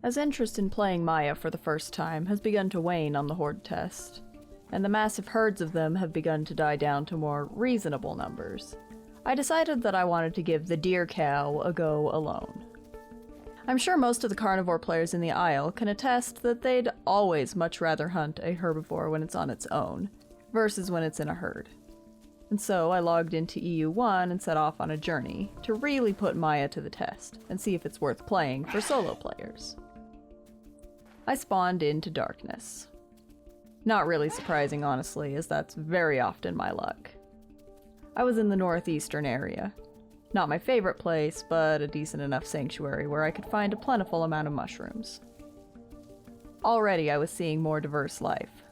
As interest in playing Maia for the first time has begun to wane on the horde test, and the massive herds of them have begun to die down to more reasonable numbers, I decided that I wanted to give the deer cow a go alone. I'm sure most of the carnivore players in the Isle can attest that they'd always much rather hunt a herbivore when it's on its own, versus when it's in a herd. And so I logged into EU1 and set off on a journey to really put Maia to the test and see if it's worth playing for solo players. I spawned into darkness. Not really surprising, honestly, as that's very often my luck. I was in the northeastern area. Not my favorite place, but a decent enough sanctuary where I could find a plentiful amount of mushrooms. Already I was seeing more diverse life.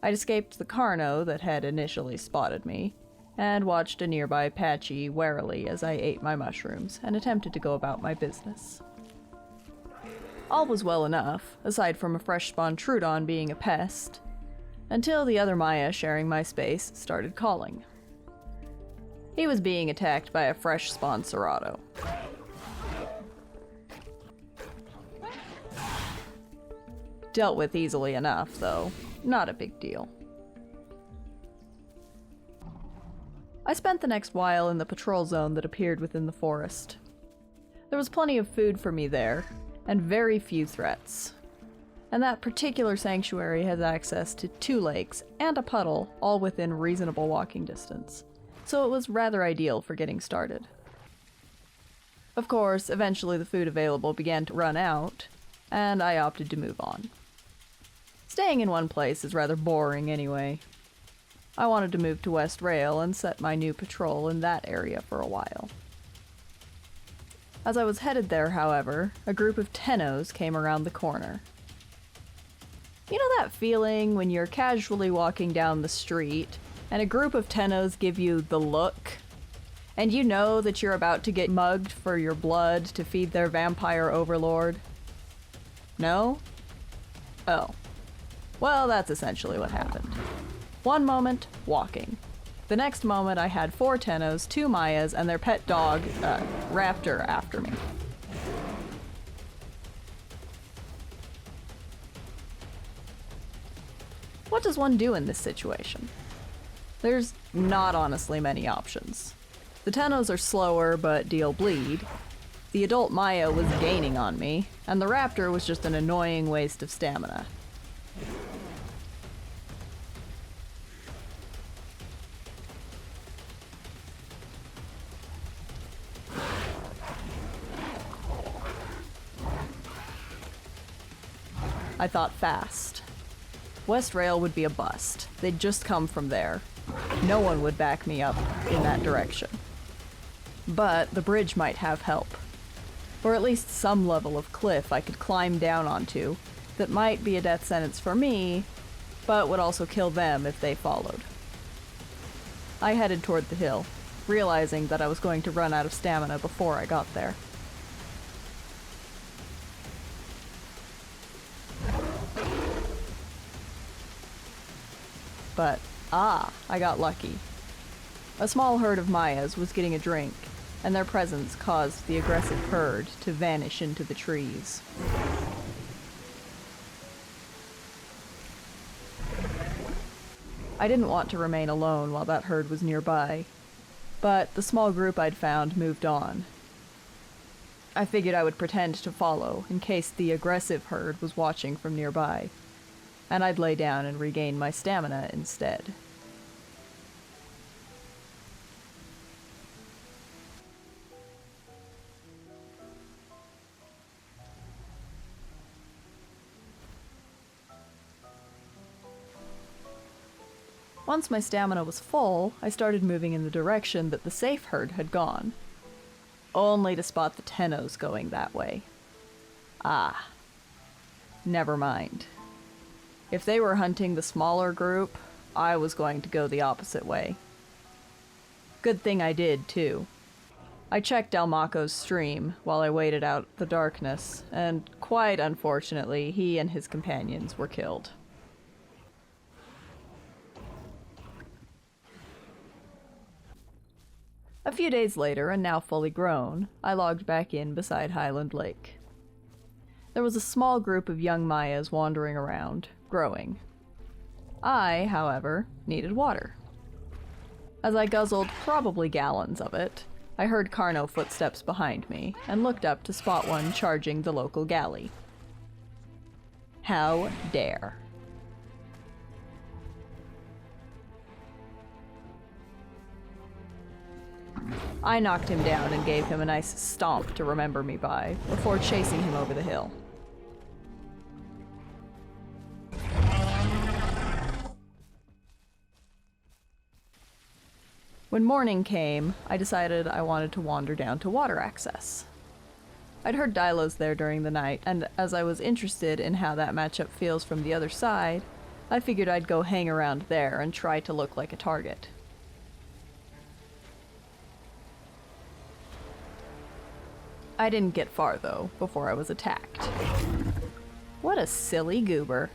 I'd escaped the Carno that had initially spotted me, and watched a nearby Patchy warily as I ate my mushrooms and attempted to go about my business. All was well enough, aside from a fresh-spawned Trudon being a pest, until the other Maia sharing my space started calling. He was being attacked by a fresh-spawned Serato. Dealt with easily enough, though. Not a big deal. I spent the next while in the patrol zone that appeared within the forest. There was plenty of food for me there, and very few threats. And that particular sanctuary has access to 2 lakes and a puddle, all within reasonable walking distance, so it was rather ideal for getting started. Of course, eventually the food available began to run out, and I opted to move on. Staying in one place is rather boring anyway. I wanted to move to West Rail and set my new patrol in that area for a while. As I was headed there, however, a group of Tennos came around the corner. You know that feeling when you're casually walking down the street and a group of Tennos give you the look, and you know that you're about to get mugged for your blood to feed their vampire overlord? No? Oh. Well, that's essentially what happened. One moment, walking. The next moment, I had 4 Tennos, 2 Maias, and their pet dog, Raptor, after me. What does one do in this situation? There's not honestly many options. The Tennos are slower, but deal bleed. The adult Maia was gaining on me, and the Raptor was just an annoying waste of stamina. I thought fast. West Rail would be a bust. They'd just come from there. No one would back me up in that direction. But the bridge might have help. Or at least some level of cliff I could climb down onto that might be a death sentence for me, but would also kill them if they followed. I headed toward the hill, realizing that I was going to run out of stamina before I got there. But, I got lucky. A small herd of Maias was getting a drink, and their presence caused the aggressive herd to vanish into the trees. I didn't want to remain alone while that herd was nearby, but the small group I'd found moved on. I figured I would pretend to follow in case the aggressive herd was watching from nearby, and I'd lay down and regain my stamina instead. Once my stamina was full, I started moving in the direction that the safe herd had gone, only to spot the Tennos going that way. Never mind. If they were hunting the smaller group, I was going to go the opposite way. Good thing I did, too. I checked Delmaco's stream while I waited out the darkness, and quite unfortunately, he and his companions were killed. A few days later, and now fully grown, I logged back in beside Highland Lake. There was a small group of young Maias wandering around, growing. I, however, needed water. As I guzzled probably gallons of it, I heard Carno footsteps behind me and looked up to spot one charging the local galley. How dare. I knocked him down and gave him a nice stomp to remember me by, before chasing him over the hill. When morning came, I decided I wanted to wander down to water access. I'd heard dilos there during the night, and as I was interested in how that matchup feels from the other side, I figured I'd go hang around there and try to look like a target. I didn't get far, though, before I was attacked. What a silly goober.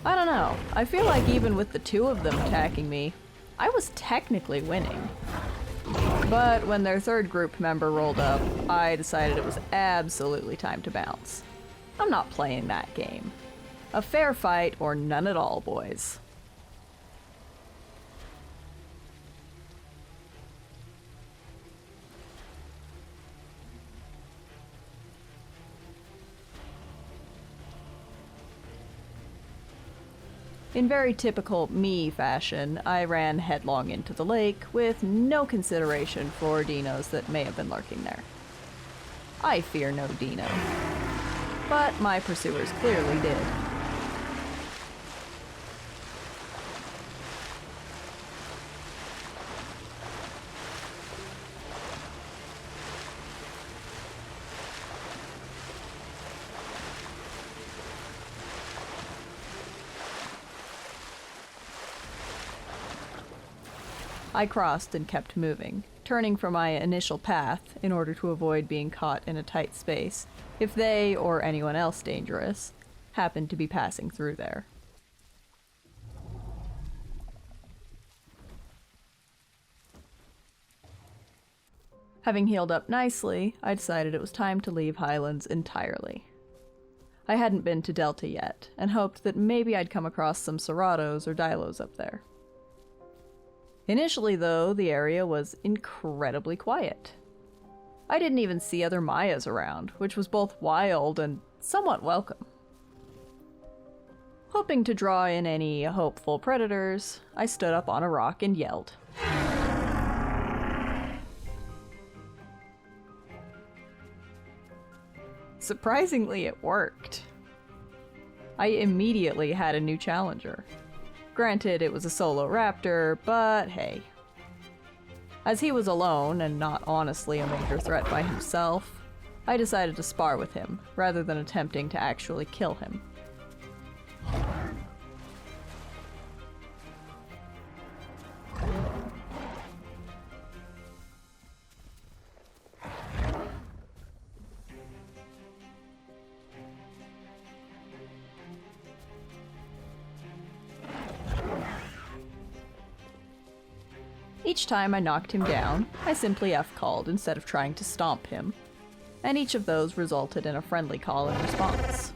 I don't know. I feel like even with the two of them attacking me, I was technically winning. But when their third group member rolled up, I decided it was absolutely time to bounce. I'm not playing that game. A fair fight or none at all, boys. In very typical me fashion, I ran headlong into the lake with no consideration for dinos that may have been lurking there. I fear no dino, but my pursuers clearly did. I crossed and kept moving, turning from my initial path in order to avoid being caught in a tight space if they, or anyone else dangerous, happened to be passing through there. Having healed up nicely, I decided it was time to leave Highlands entirely. I hadn't been to Delta yet, and hoped that maybe I'd come across some Seratos or Dilos up there. Initially, though, the area was incredibly quiet. I didn't even see other Maias around, which was both wild and somewhat welcome. Hoping to draw in any hopeful predators, I stood up on a rock and yelled. Surprisingly, it worked. I immediately had a new challenger. Granted, it was a solo raptor, but hey. As he was alone, and not honestly a major threat by himself, I decided to spar with him, rather than attempting to actually kill him. Each time I knocked him down, I simply F-called instead of trying to stomp him, and each of those resulted in a friendly call in response.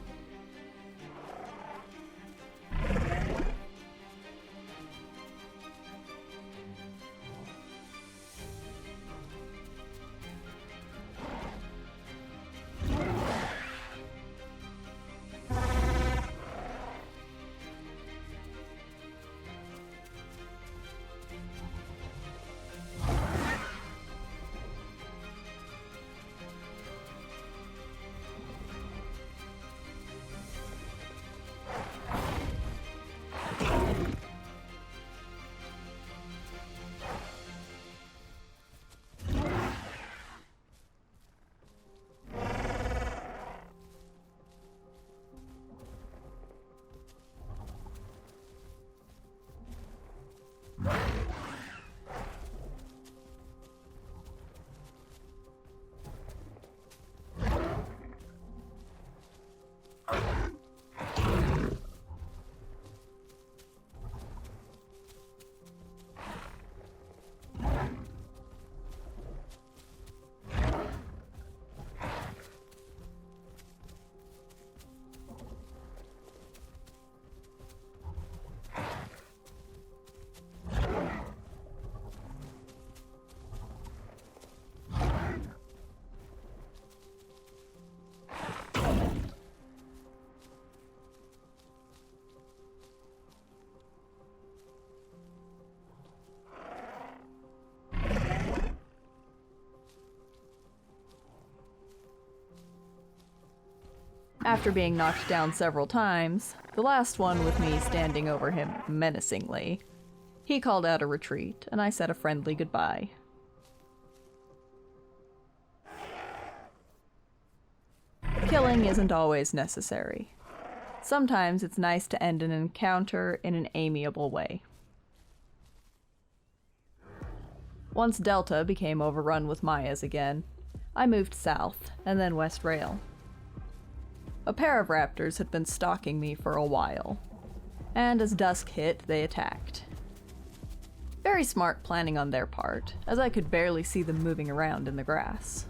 After being knocked down several times, the last one with me standing over him menacingly, he called out a retreat, and I said a friendly goodbye. Killing isn't always necessary. Sometimes it's nice to end an encounter in an amiable way. Once Delta became overrun with Maias again, I moved south, and then west rail. A pair of raptors had been stalking me for a while, and as dusk hit, they attacked. Very smart planning on their part, as I could barely see them moving around in the grass.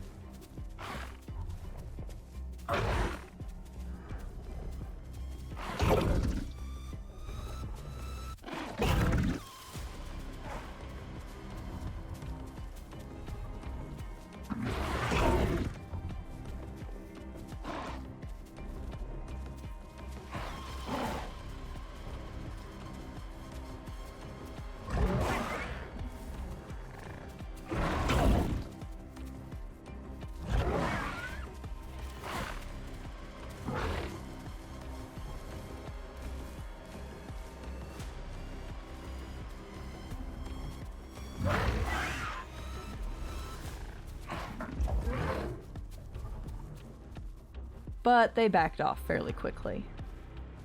But they backed off fairly quickly,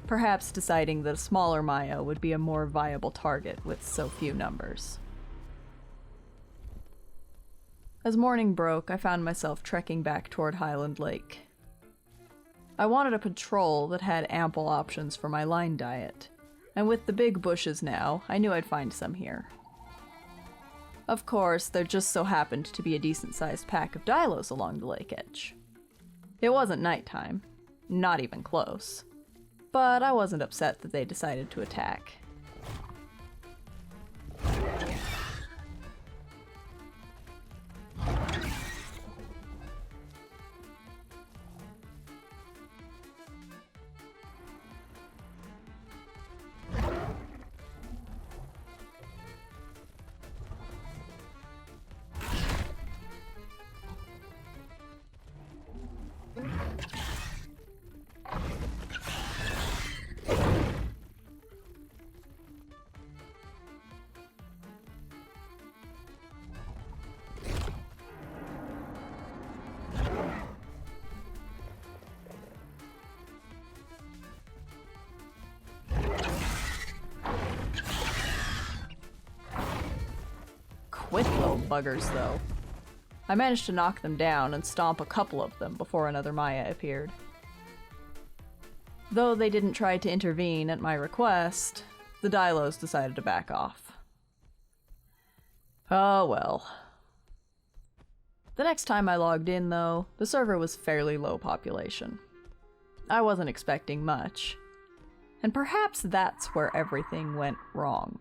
perhaps deciding that a smaller Maia would be a more viable target with so few numbers. As morning broke, I found myself trekking back toward Highland Lake. I wanted a patrol that had ample options for my line diet, and with the big bushes now, I knew I'd find some here. Of course, there just so happened to be a decent-sized pack of dilos along the lake edge. It wasn't nighttime, not even close, but I wasn't upset that they decided to attack. Quick little buggers, though. I managed to knock them down and stomp a couple of them before another Maia appeared. Though they didn't try to intervene at my request, the dilos decided to back off. Oh well. The next time I logged in, though, the server was fairly low population. I wasn't expecting much, and perhaps that's where everything went wrong.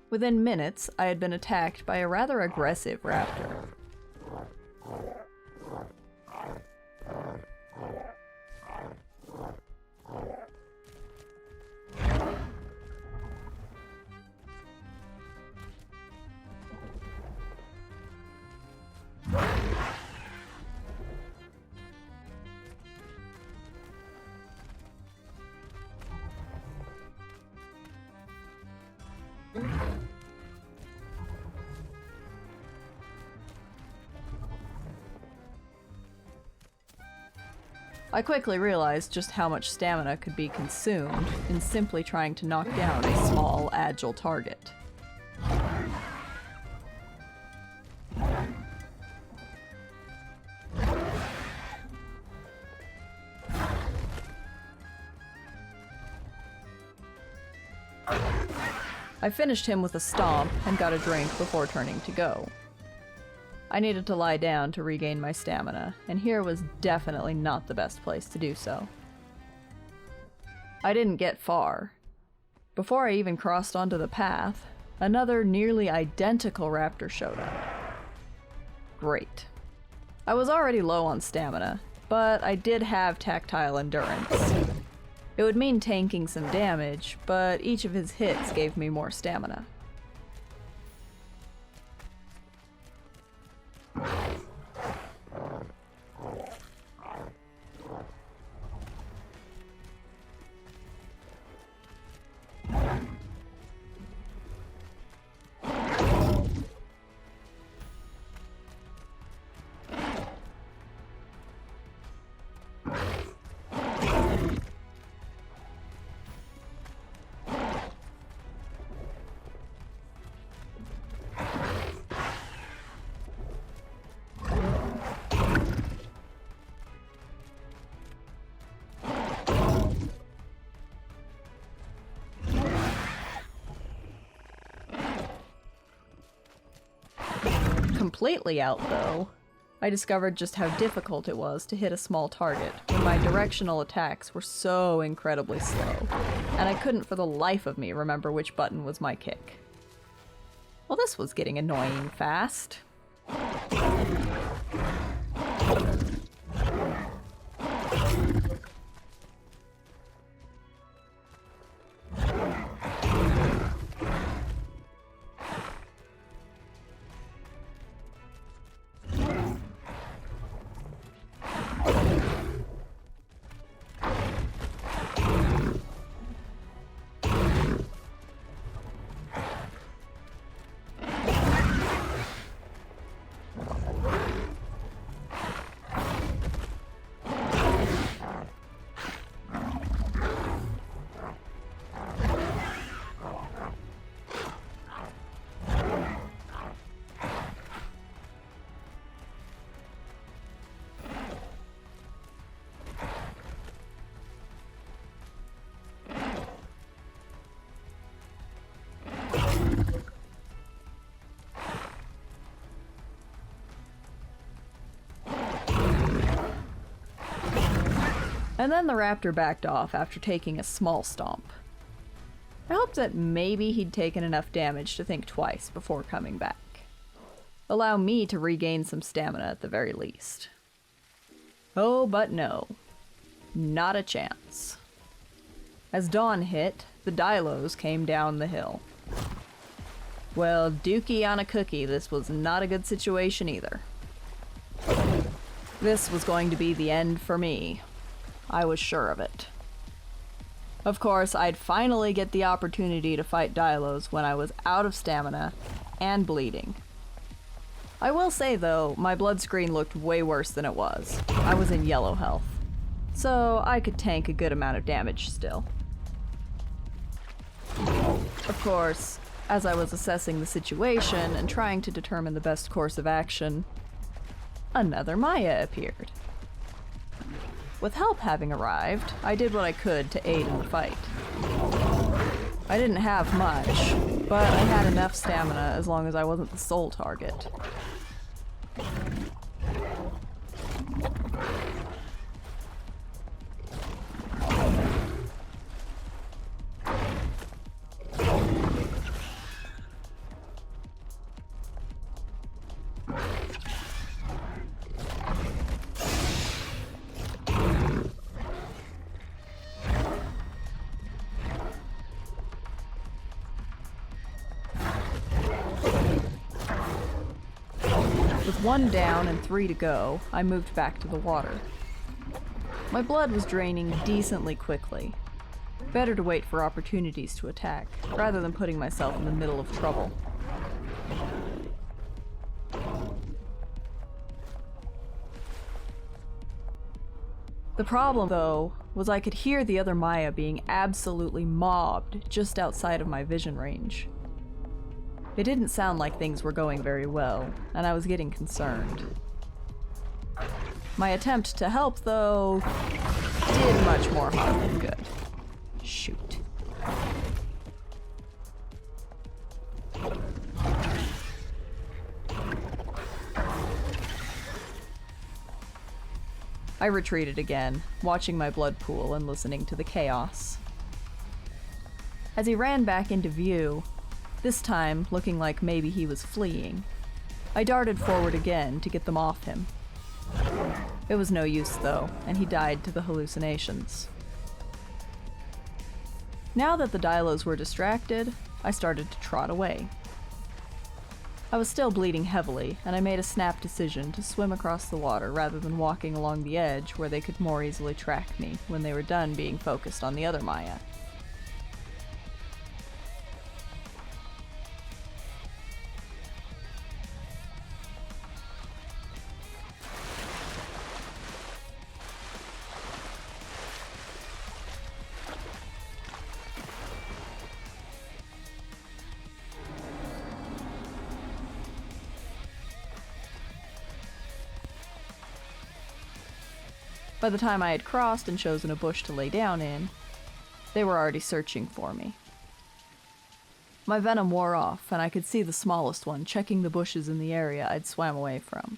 Within minutes, I had been attacked by a rather aggressive raptor. I quickly realized just how much stamina could be consumed in simply trying to knock down a small, agile target. I finished him with a stomp and got a drink before turning to go. I needed to lie down to regain my stamina, and here was definitely not the best place to do so. I didn't get far. Before I even crossed onto the path, another nearly identical raptor showed up. Great. I was already low on stamina, but I did have tactile endurance. It would mean tanking some damage, but each of his hits gave me more stamina. completely out, though, I discovered just how difficult it was to hit a small target when my directional attacks were so incredibly slow, and I couldn't for the life of me remember which button was my kick. Well, this was getting annoying fast. And then the raptor backed off after taking a small stomp. I hoped that maybe he'd taken enough damage to think twice before coming back. Allow me to regain some stamina at the very least. Oh, but no. Not a chance. As dawn hit, the dilos came down the hill. Well, dookie on a cookie, this was not a good situation either. This was going to be the end for me. I was sure of it. Of course, I'd finally get the opportunity to fight dilos when I was out of stamina and bleeding. I will say though, my blood screen looked way worse than it was. I was in yellow health, so I could tank a good amount of damage still. Of course, as I was assessing the situation and trying to determine the best course of action, another Maia appeared. With help having arrived, I did what I could to aid in the fight. I didn't have much, but I had enough stamina as long as I wasn't the sole target. With 1 down and 3 to go, I moved back to the water. My blood was draining decently quickly. Better to wait for opportunities to attack, rather than putting myself in the middle of trouble. The problem, though, was I could hear the other Maia being absolutely mobbed just outside of my vision range. It didn't sound like things were going very well, and I was getting concerned. My attempt to help, though, did much more harm than good. Shoot. I retreated again, watching my blood pool and listening to the chaos. As he ran back into view, this time looking like maybe he was fleeing, I darted forward again to get them off him. It was no use though, and he died to the hallucinations. Now that the dilos were distracted, I started to trot away. I was still bleeding heavily, and I made a snap decision to swim across the water rather than walking along the edge where they could more easily track me when they were done being focused on the other Maia. By the time I had crossed and chosen a bush to lay down in, they were already searching for me. My venom wore off, and I could see the smallest one checking the bushes in the area I'd swam away from.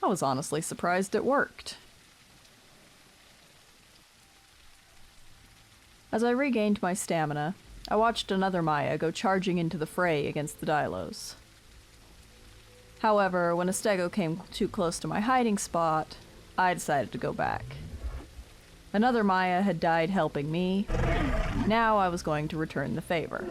I was honestly surprised it worked. As I regained my stamina, I watched another Maia go charging into the fray against the dilos. However, when a stego came too close to my hiding spot, I decided to go back. Another Maia had died helping me. Now I was going to return the favor.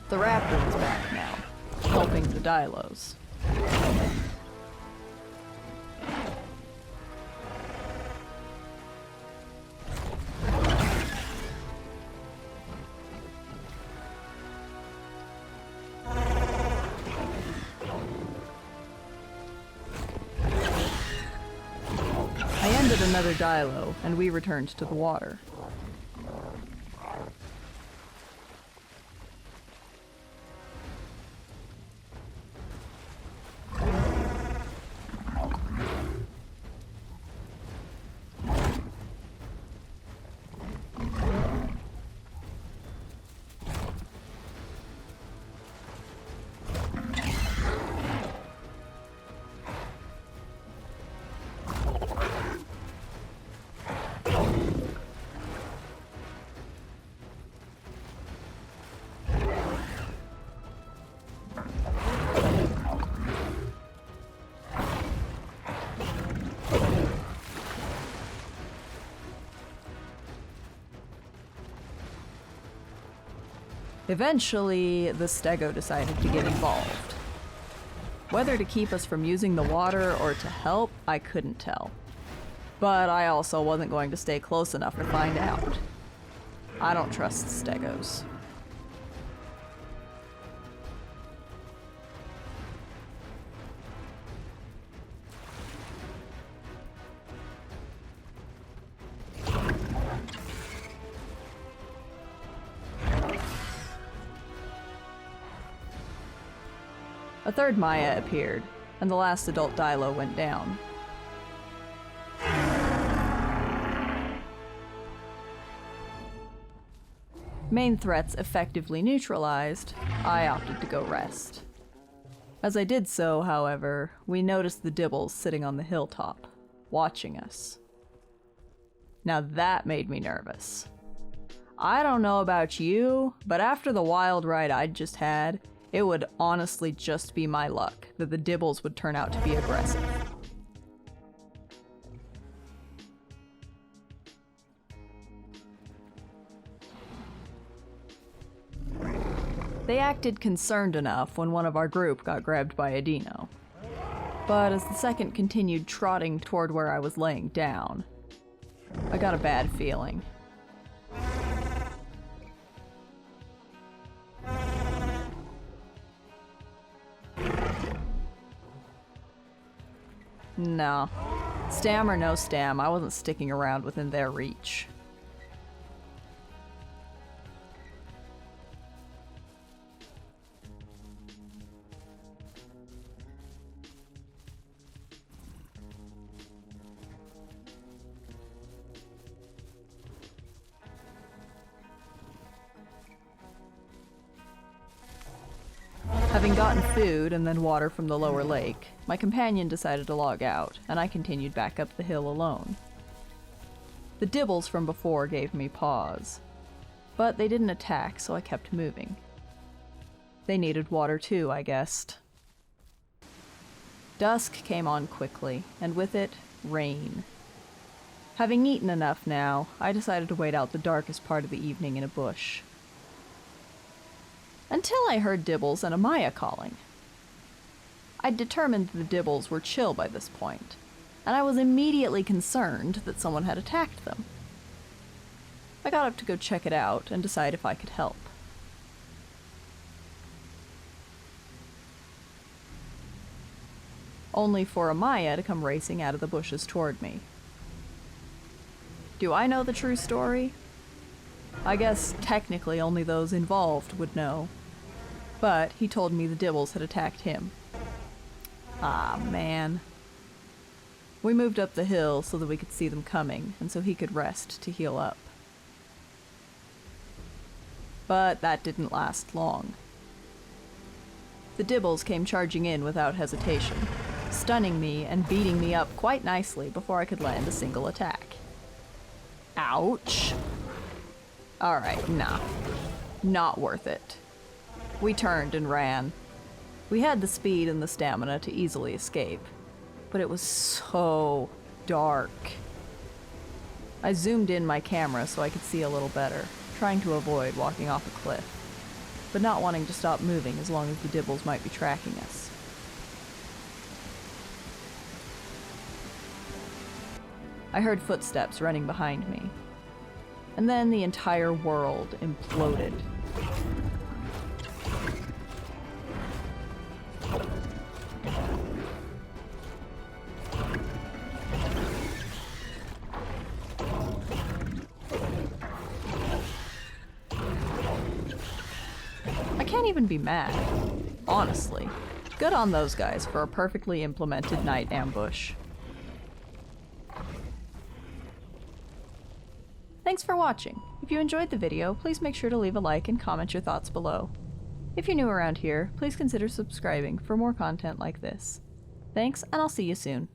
The raptor was back now, helping the dilos. I ended another dilo, and we returned to the water. Eventually, the stego decided to get involved. Whether to keep us from using the water or to help, I couldn't tell. But I also wasn't going to stay close enough to find out. I don't trust stegos. A third Maia appeared, and the last adult dilo went down. Main threats effectively neutralized, I opted to go rest. As I did so, however, we noticed the dibbles sitting on the hilltop, watching us. Now that made me nervous. I don't know about you, but after the wild ride I'd just had, it would honestly just be my luck that the dibbles would turn out to be aggressive. They acted concerned enough when one of our group got grabbed by a dino. But as the second continued trotting toward where I was laying down, I got a bad feeling. No. Stam or no stam, I wasn't sticking around within their reach. Having gotten food and then water from the lower lake, my companion decided to log out, and I continued back up the hill alone. The dibbles from before gave me pause, but they didn't attack, so I kept moving. They needed water too, I guessed. Dusk came on quickly, and with it, rain. Having eaten enough now, I decided to wait out the darkest part of the evening in a bush. Until I heard dibbles and a Maia calling. I'd determined the dibbles were chill by this point, and I was immediately concerned that someone had attacked them. I got up to go check it out and decide if I could help. Only for a Maia to come racing out of the bushes toward me. Do I know the true story? I guess technically only those involved would know. But he told me the Dibbles had attacked him. Ah, man. We moved up the hill so that we could see them coming, and so he could rest to heal up. But that didn't last long. The Dibbles came charging in without hesitation, stunning me and beating me up quite nicely before I could land a single attack. Ouch. Alright, nah. Not worth it. We turned and ran. We had the speed and the stamina to easily escape, but it was so dark. I zoomed in my camera so I could see a little better, trying to avoid walking off a cliff, but not wanting to stop moving as long as the Dibbles might be tracking us. I heard footsteps running behind me, and then the entire world imploded. I can't even be mad, honestly. Good on those guys for a perfectly implemented night ambush. Thanks for watching. If you enjoyed the video, please make sure to leave a like and comment your thoughts below. If you're new around here, please consider subscribing for more content like this. Thanks, and I'll see you soon.